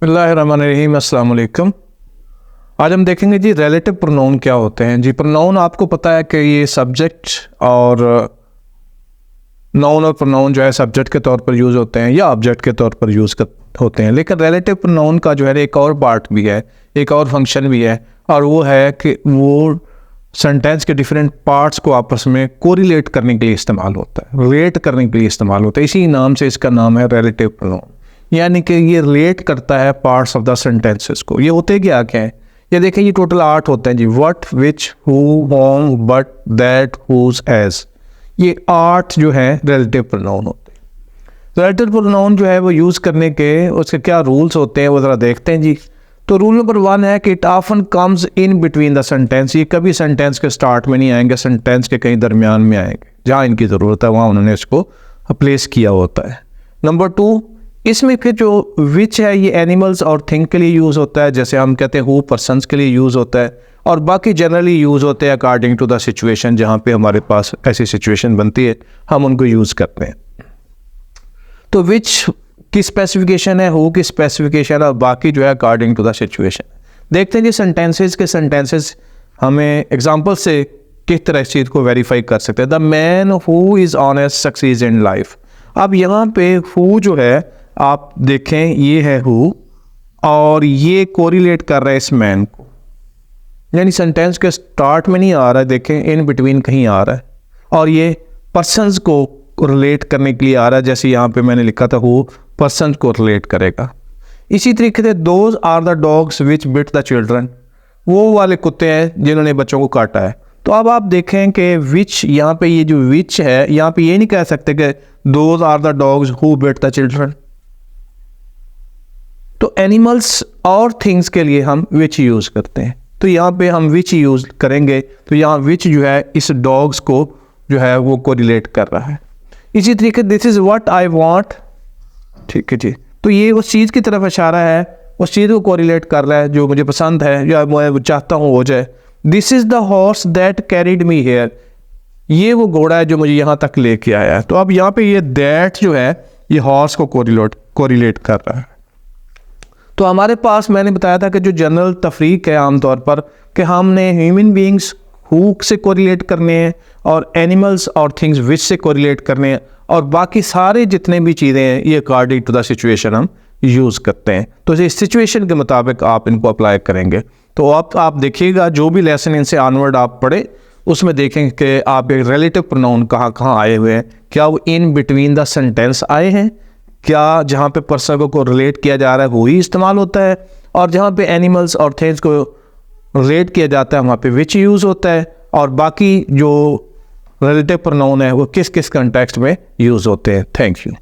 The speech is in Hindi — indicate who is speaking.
Speaker 1: बिस्मिल्लाहिर्रहमानिर्रहीम, अस्सलाम वालेकुम। आज हम देखेंगे जी रिलेटिव प्रोनाउन क्या होते हैं। जी प्रोनाउन आपको पता है कि ये सब्जेक्ट और नाउन और प्रोनाउन जो है सब्जेक्ट के तौर पर यूज़ होते हैं या ऑब्जेक्ट के तौर पर यूज़ होते हैं। लेकिन रिलेटिव प्रोनाउन का जो है एक और पार्ट भी है, एक और फंक्शन भी है, और वो है कि वो सेंटेंस के डिफरेंट पार्ट्स को आपस में कोरिलेट करने के लिए इस्तेमाल होता है, रिलेट करने के लिए इस्तेमाल होता है। इसी नाम से इसका नाम है रिलेटिव प्रोनाउन, यानी कि ये रिलेट करता है पार्ट्स ऑफ द सेंटेंसेस को। ये होते क्या क्या हैं? ये देखें, ये टोटल 8 होते हैं जी। What, which, who, whom, but, that, whose, as. ये 8 जो है रिलेटिव प्रोनाउन होते हैं। रिलेटिव प्रोनाउन जो है वो यूज़ करने के उसके क्या रूल्स होते हैं वो ज़रा देखते हैं जी। तो रूल नंबर 1 है कि it often comes in between the sentence. ये कभी सेंटेंस के स्टार्ट में नहीं आएंगे, सेंटेंस के कहीं दरमियान में आएंगे। जहाँ इनकी ज़रूरत है वहाँ उन्होंने इसको प्लेस किया होता है। नंबर 2, इसमें फिर जो विच है ये एनिमल्स और थिंग के लिए यूज़ होता है। जैसे हम कहते हैं हु पर्सन्स के लिए यूज़ होता है, और बाकी जनरली यूज़ होते हैं अकॉर्डिंग टू द सिचुएशन। जहाँ पे हमारे पास ऐसी सिचुएशन बनती है हम उनको यूज़ करते हैं। तो विच की स्पेसिफिकेशन है, हु की स्पेसिफिकेशन, और बाकी जो है अकॉर्डिंग टू द सिचुएशन। देखते हैं जी सेंटेंसेस हमें एग्जाम्पल से किस तरह इस चीज़ को वेरीफाई कर सकते हैं। The man who is honest succeeds in life. अब यहाँ पे हु जो है आप देखें ये है हु, और ये कोरिलेट कर रहा है इस मैन को, यानी सेंटेंस के स्टार्ट में नहीं आ रहा है, देखें इन बिटवीन कहीं आ रहा है, और ये पर्सन्स को रिलेट करने के लिए आ रहा है। जैसे यहाँ पे मैंने लिखा था हु पर्सन को रिलेट करेगा। इसी तरीके से those are the dogs which bit the children. वो वाले कुत्ते हैं जिन्होंने बच्चों को काटा है। तो अब आप देखें कि विच, यहाँ पे ये जो विच है, यहाँ पे ये नहीं कह सकते कि those are the dogs who bit the children. तो एनिमल्स और थिंग्स के लिए हम विच यूज़ करते हैं, तो यहाँ पे हम विच यूज़ करेंगे। तो यहाँ विच जो है इस डॉग्स को जो है वो कोरिलेट कर रहा है। इसी तरीके this is what I want, ठीक है जी। तो ये उस चीज़ की तरफ इशारा है, उस चीज़ को कोरिलेट कर रहा है जो मुझे पसंद है या मैं चाहता हूँ हो जाए। This is the horse that carried me here. ये वो घोड़ा है जो मुझे यहाँ तक लेके आया है। तो अब यहाँ पे ये दैट जो है ये हॉर्स को कोरिलेट कर रहा है। तो हमारे पास मैंने बताया था कि जो जनरल तफरीक है आमतौर पर कि हमने ह्यूमन बींग्स हु से कोरिलेट करने हैं, और एनिमल्स और थिंग्स विच से कोरिलेट करने हैं, और बाकी सारे जितने भी चीज़ें हैं ये अकॉर्डिंग टू द सिचुएशन हम यूज़ करते हैं। तो इस सिचुएशन के मुताबिक आप इनको अप्लाई करेंगे। तो आप देखिएगा जो भी लेसन इनसे ऑनवर्ड आप पढ़े उसमें देखेंगे कि आप एक रिलेटिव प्रोनाउन कहाँ कहाँ आए हुए हैं। क्या वो इन बिटवीन द सेंटेंस आए हैं, क्या जहाँ पे पर्सन को रिलेट किया जा रहा है वो ही इस्तेमाल होता है, और जहाँ पे एनिमल्स और थिंग्स को रिलेट किया जाता है वहाँ पे विच यूज़ होता है, और बाकी जो रिलेटिव प्रोनाउन है वो किस किस कंटेक्स्ट में यूज़ होते हैं। Thank you.